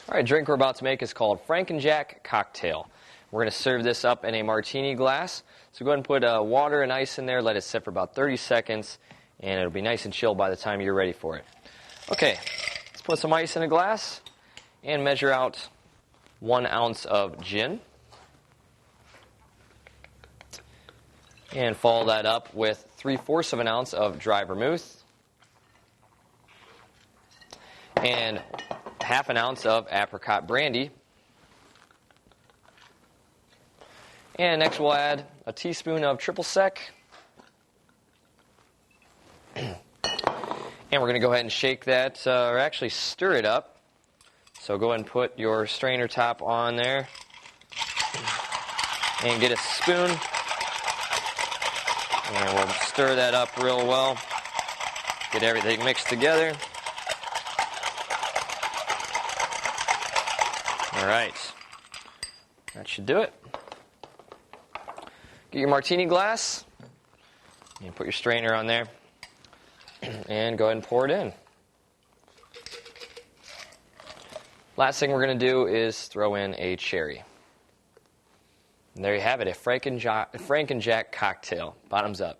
All right, drink we're about to make is called Frankenjack Cocktail. We're going to serve this up in a martini glass. So go ahead and put water and ice in there, let it sit for about 30 seconds, and it'll be nice and chilled by the time you're ready for it. Okay, let's put some ice in a glass and measure out 1 ounce of gin. And follow that up with 3/4 of an ounce of dry vermouth. And 1/2 ounce of apricot brandy. And next we'll add a teaspoon of triple sec. And we're going to go ahead and shake that, or actually stir it up. So go ahead and put your strainer top on there. And get a spoon. And we'll stir that up real well. Get everything mixed together. All right. That should do it. Get your martini glass. And put your strainer on there. And go ahead and pour it in. Last thing we're going to do is throw in a cherry. And there you have it, a Frankenjack cocktail. Bottoms up.